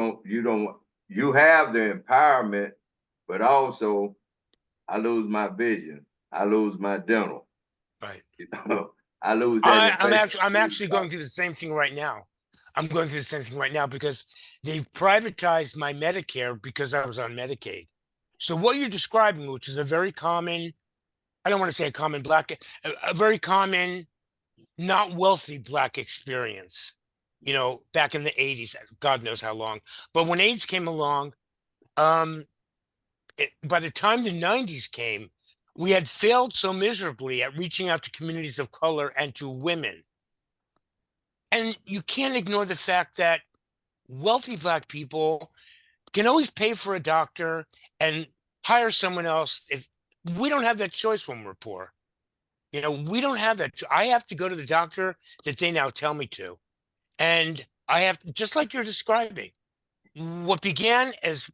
have the empowerment, but also I lose my vision. I lose my dental. Right. You know, I lose that. I'm actually going through the same thing right now. I'm going through the same thing right now because they've privatized my Medicare because I was on Medicaid. So what you're describing, which is a very common, I don't want to say a common black, a very common, not wealthy black experience, you know, back in the 80s, God knows how long. But when AIDS came along, by the time the 90s came, we had failed so miserably at reaching out to communities of color and to women. And you can't ignore the fact that wealthy black people can always pay for a doctor and hire someone else. If we don't have that choice when we're poor, you know, we don't have that. I have to go to the doctor that they now tell me to. And I have to, just like you're describing, what began as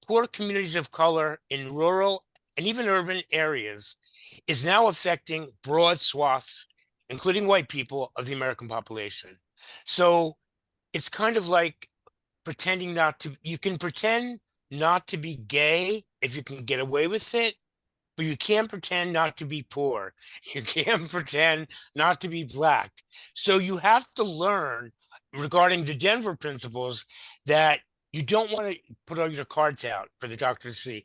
poor communities of color in rural and even urban areas is now affecting broad swaths, including white people, of the American population. So it's kind of like pretending not to, you can pretend not to be gay if you can get away with it, but you can't pretend not to be poor. You can't pretend not to be black. So you have to learn regarding the Denver principles that you don't want to put all your cards out for the doctor to see.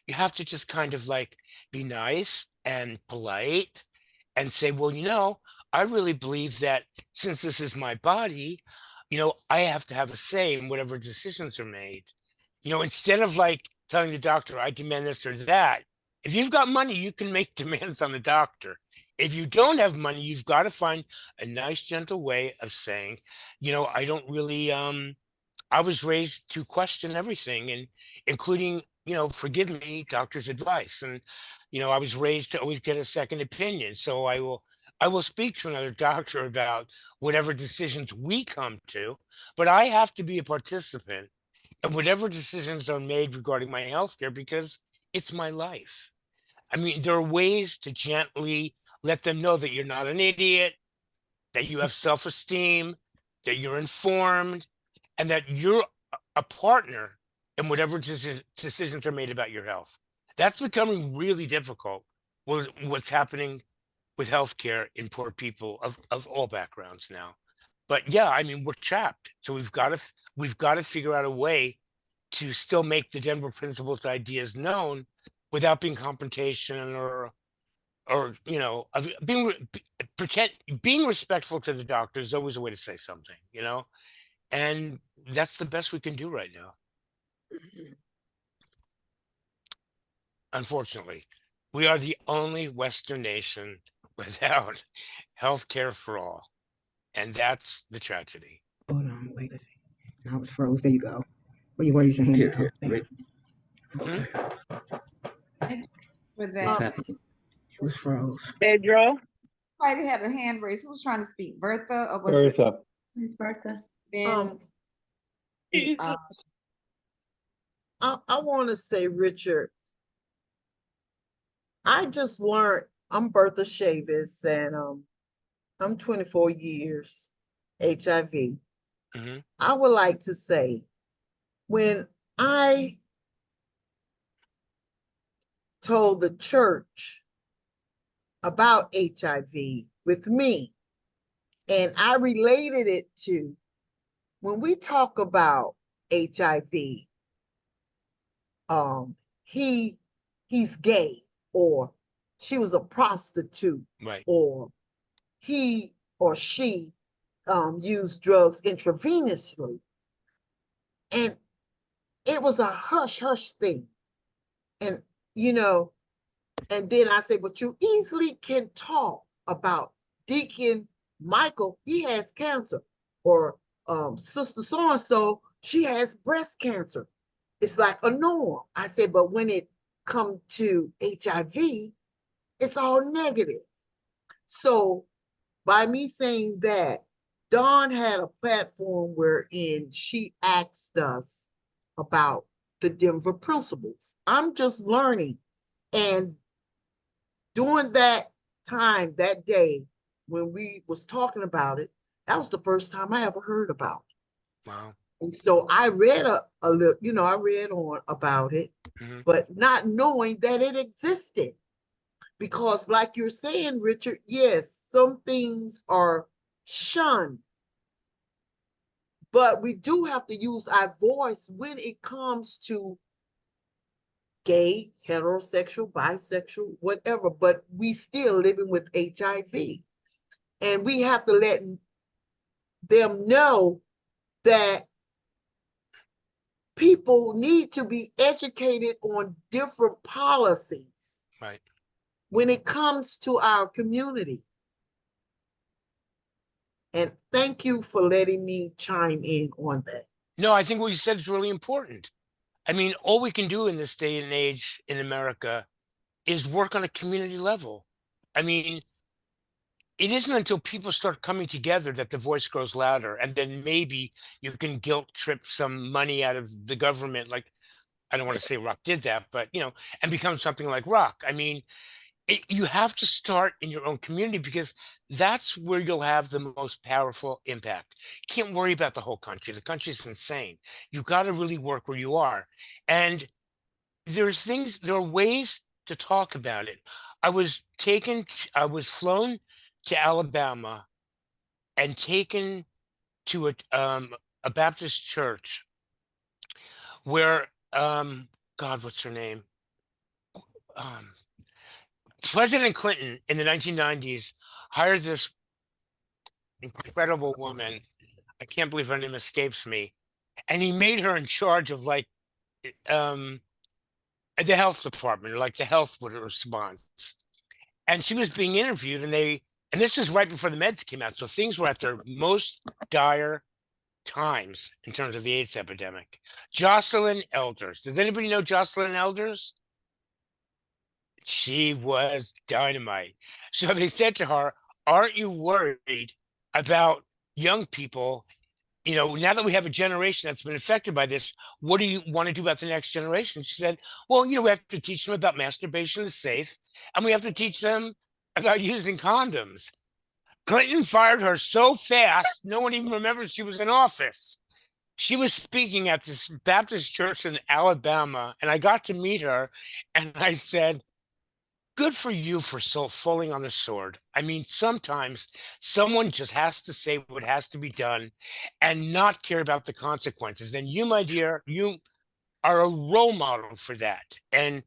You have to just kind of like be nice and polite and say, well, you know, I really believe that since this is my body, you know, I have to have a say in whatever decisions are made. You know, instead of like telling the doctor, I demand this or that, if you've got money, you can make demands on the doctor. If you don't have money, you've got to find a nice, gentle way of saying, you know, I don't really, I was raised to question everything, and including, you know, forgive me, doctor's advice. And, you know, I was raised to always get a second opinion. So I will speak to another doctor about whatever decisions we come to, but I have to be a participant in whatever decisions are made regarding my healthcare because it's my life. I mean, there are ways to gently let them know that you're not an idiot, that you have self-esteem, that you're informed, and that you're a partner in whatever decisions are made about your health. That's becoming really difficult with what's happening with healthcare in poor people of all backgrounds now. But yeah, I mean, we're trapped. So we've got to figure out a way to still make the Denver principles ideas known without being confrontation or you know, being respectful to the doctor is always a way to say something, you know, and that's the best we can do right now. Unfortunately, we are the only Western nation without health care for all, and that's the tragedy. Hold on, wait a second. I was froze. There you go. Where you raise your hand? Here, There. Hmm? With what's that, happening? It was froze. Pedro, somebody had a hand raised. Who was trying to speak? Bertha, or was Bertha, It's Bertha. it then? I want to say, Richard, I just learned, I'm Bertha Chavis, and I'm 24 years HIV. Mhm. I would like to say, when I told the church about HIV with me, and I related it to when we talk about HIV, he's gay, or she was a prostitute, Right. or he or she used drugs intravenously. And it was a hush hush thing. And, you know, and then I say, but you easily can talk about Deacon Michael, he has cancer, or Sister so-and-so, she has breast cancer. It's like a norm. I said, but when it comes to HIV, it's all negative. So by me saying that, Dawn had a platform wherein she asked us about the Denver principles. I'm just learning. And during that time, that day, when we was talking about it, that was the first time I ever heard about it. Wow. And so I read a little, you know, I read on about it, but not knowing that it existed. Because like you're saying, Richard, yes, some things are shunned, but we do have to use our voice when it comes to gay, heterosexual, bisexual, whatever, but we still living with HIV. And we have to let them know that people need to be educated on different policies Right. when it comes to our community. And thank you for letting me chime in on that. No, I think what you said is really important. I mean, all we can do in this day and age in America is work on a community level. I mean, it isn't until people start coming together that the voice grows louder, and then maybe you can guilt trip some money out of the government. Like, I don't want to say Rock did that, but and become something like Rock. I mean, you have to start in your own community, because that's where you'll have the most powerful impact. You can't worry about the whole country. The country's insane. You've got to really work where you are. And there are ways to talk about it. I was flown to Alabama and taken to a Baptist church where, God, what's her name? President Clinton in the 1990s hired this incredible woman. I can't believe her name escapes me. And he made her in charge of like the health department, or like the health response. And she was being interviewed, and this is right before the meds came out. So things were at their most dire times in terms of the AIDS epidemic. Jocelyn Elders. Does anybody know Jocelyn Elders? She was dynamite. So they said to her, aren't you worried about young people? Now that we have a generation that's been affected by this, what do you want to do about the next generation? She said, well, we have to teach them about masturbation is safe, and we have to teach them about using condoms. Clinton fired her so fast, no one even remembers she was in office. She was speaking at this Baptist church in Alabama, and I got to meet her, and I said, good for you for so falling on the sword. I mean, sometimes someone just has to say what has to be done and not care about the consequences. And you, my dear, you are a role model for that. And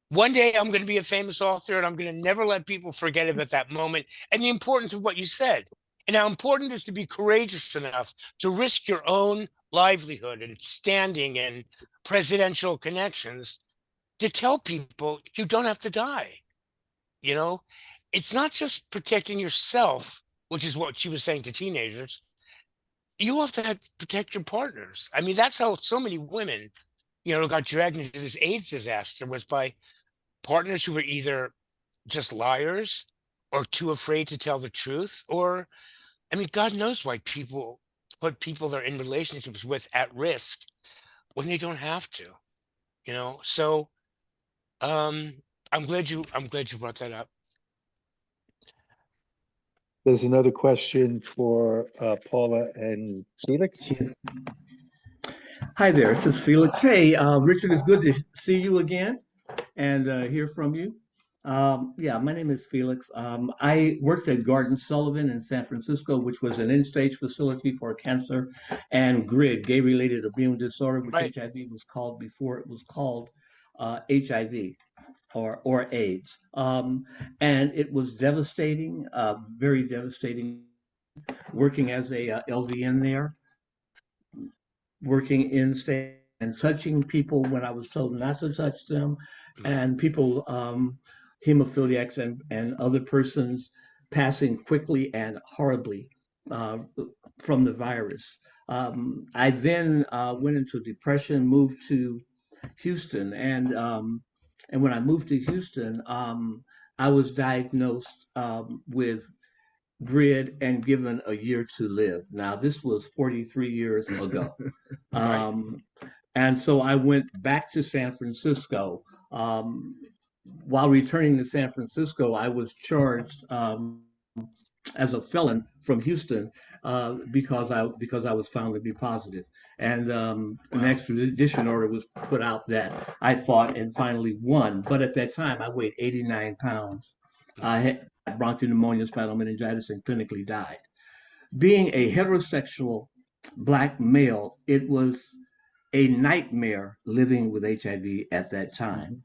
one day I'm going to be a famous author, and I'm going to never let people forget about that moment and the importance of what you said, and how important it is to be courageous enough to risk your own livelihood and standing and presidential connections to tell people you don't have to die. It's not just protecting yourself, which is what she was saying to teenagers. You have to protect your partners. I mean, that's how so many women, got dragged into this AIDS disaster, was by partners who were either just liars or too afraid to tell the truth. Or, I mean, God knows why people put people they're in relationships with at risk when they don't have to. So I'm glad you brought that up. There's another question for Paula and Felix. Hi there, this is Felix. Hey, Richard, it's good to see you again and hear from you. Yeah, my name is Felix. I worked at Garden Sullivan in San Francisco, which was an end-stage facility for cancer and GRID, gay-related immune disorder, which Right. HIV was called before it was called HIV or AIDS. And it was devastating, very devastating, working as a LVN there, working in state and touching people when I was told not to touch them, and people, hemophiliacs and other persons passing quickly and horribly from the virus. I then went into depression, moved to Houston, and when I moved to Houston, I was diagnosed with GRID and given a year to live. Now, this was 43 years ago. Right. And so I went back to San Francisco. while returning to San Francisco, I was charged as a felon from Houston because I was found to be positive, and an extradition order was put out that I fought and finally won. But at that time, I weighed 89 pounds. I had bronchial pneumonia, spinal meningitis, and clinically died. Being a heterosexual black male, it was a nightmare living with HIV at that time.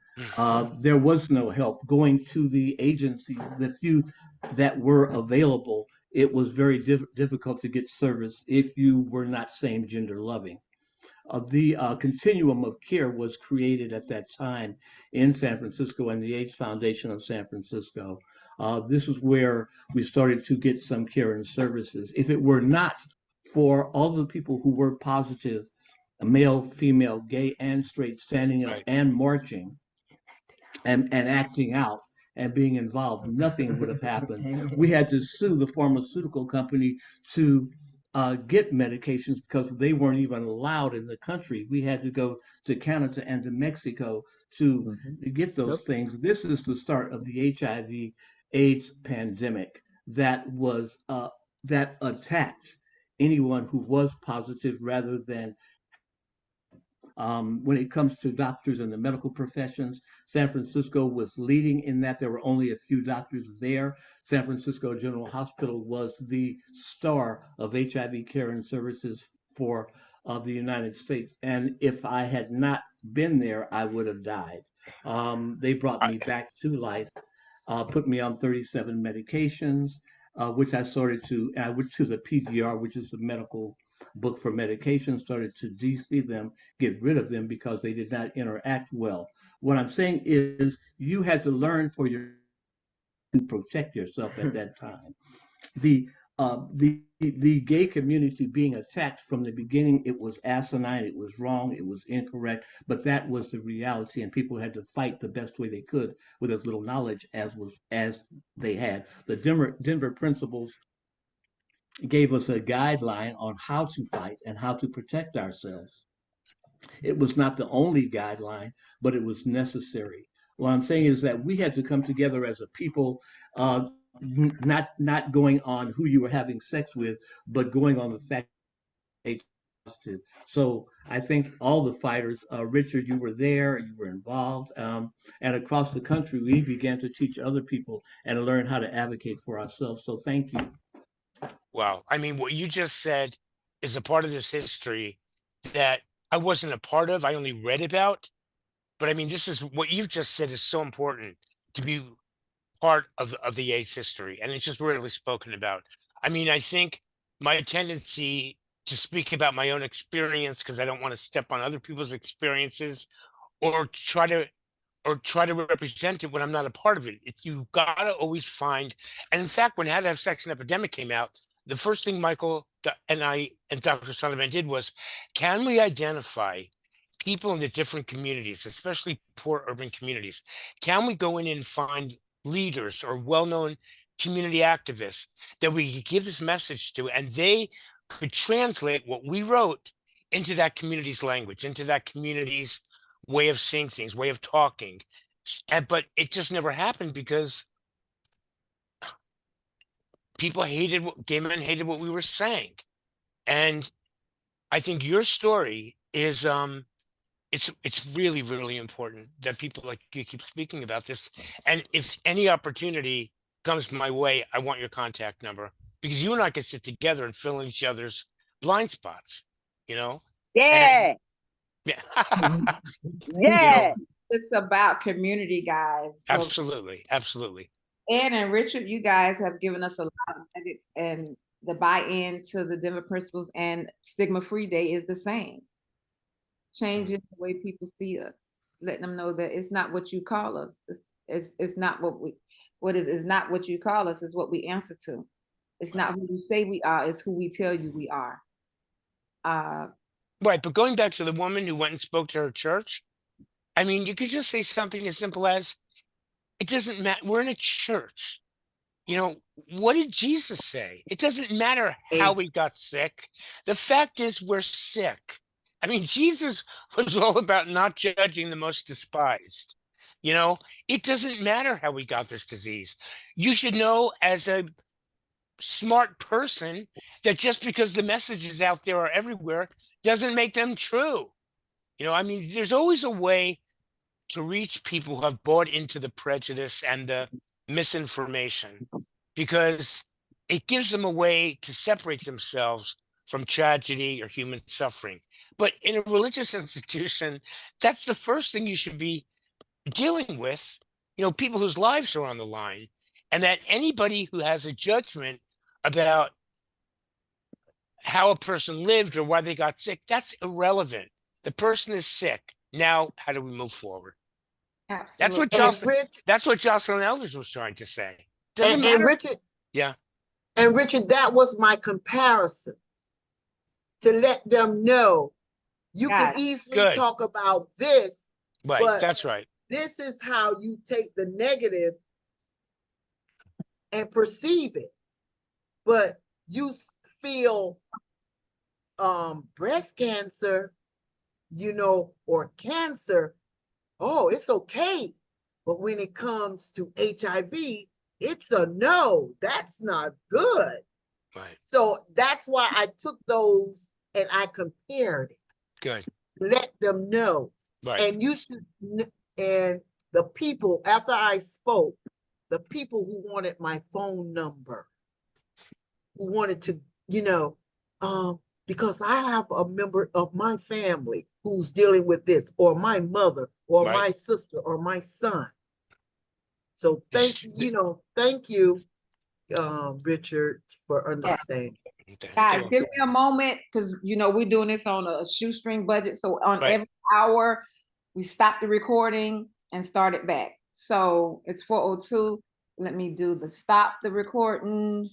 There was no help. Going to the agencies, the few that were available, it was very difficult to get service if you were not same gender loving. The continuum of care was created at that time in San Francisco and the AIDS Foundation of San Francisco. This is where we started to get some care and services. If it were not for all the people who were positive, male, female, gay, and straight, standing up and marching and acting out and being involved, nothing would have happened. We had to sue the pharmaceutical company to get medications because they weren't even allowed in the country. We had to go to Canada and to Mexico to get those things. This is the start of the HIV/AIDS pandemic that was that attacked anyone who was positive rather than when it comes to doctors and the medical professions. San Francisco was leading in that. There were only a few doctors there. San Francisco General Hospital was the star of HIV care and services for the United States. And if I had not been there, I would have died. They brought me back to life, put me on 37 medications, which I went to the PDR, which is the medical book for medication, started to DC them, get rid of them because they did not interact well. What I'm saying is you had to learn for your to protect yourself at that time. The gay community being attacked from the beginning, it was asinine, it was wrong, it was incorrect, but that was the reality, and people had to fight the best way they could with as little knowledge as they had. The Denver principles gave us a guideline on how to fight and how to protect ourselves. It was not the only guideline, but it was necessary. What I'm saying is that we had to come together as a people, not going on who you were having sex with, but going on the fact that so I think all the fighters, Richard, you were there, you were involved, and across the country, we began to teach other people and learn how to advocate for ourselves. So thank you. Wow. I mean, what you just said is a part of this history that I wasn't a part of. I only read about. But I mean, this is what you've just said is so important to be part of the AIDS history. And it's just rarely spoken about. I mean, I think my tendency to speak about my own experience because I don't want to step on other people's experiences or try to represent it when I'm not a part of it. You've got to always find, and in fact, when How to Have Sex and Epidemic came out, the first thing Michael and I and Dr. Sullivan did was, can we identify people in the different communities, especially poor urban communities? Can we go in and find leaders or well-known community activists that we could give this message to, and they could translate what we wrote into that community's language, into that community's way of seeing things, way of talking. But it just never happened because people gay men hated what we were saying. And I think your story is it's really, really important that people like you keep speaking about this. And if any opportunity comes my way, I want your contact number because you and I can sit together and fill in each other's blind spots, you know? Yeah. Yeah. Yeah. It's about community, guys. Absolutely. Absolutely. Ann and Richard, you guys have given us a lot of nuggets, and the buy-in to the Denver Principles and Stigma Free Day is the same. Changing the way people see us, letting them know that it's not what you call us. It's not it's not what you call us, it's what we answer to. It's not who you say we are, it's who we tell you we are. Right, but going back to the woman who went and spoke to her church, I mean, you could just say something as simple as, it doesn't matter. We're in a church. You know, what did Jesus say? It doesn't matter how we got sick. The fact is we're sick. I mean, Jesus was all about not judging the most despised. You know, it doesn't matter how we got this disease. You should know as a smart person that just because the messages out there are everywhere doesn't make them true. You know, I mean, there's always a way to reach people who have bought into the prejudice and the misinformation because it gives them a way to separate themselves from tragedy or human suffering. But in a religious institution, that's the first thing you should be dealing with, you know, people whose lives are on the line, and that anybody who has a judgment about how a person lived or why they got sick, that's irrelevant. The person is sick. Now, how do we move forward? Absolutely. That's what Jocelyn Elders was trying to say. Doesn't and matter. Richard, Yeah. and Richard, that was my comparison to let them know you can easily Good. talk about this, Right. but That's right. this is how you take the negative and perceive it. But you feel breast cancer, you know, or cancer, oh, it's okay. But when it comes to HIV, it's a no. That's not good. Right. So that's why I took those and I compared it. Good. Let them know. Right. And you should, and the people, after I spoke, the people who wanted my phone number, who wanted to, you know, because I have a member of my family who's dealing with this, or my mother, or Right. my sister, or my son. So thank you, Richard, for understanding. Guys, give me a moment because you know we're doing this on a shoestring budget. So on every hour, we stop the recording and start it back. So it's 4:02. Let me do the stop the recording.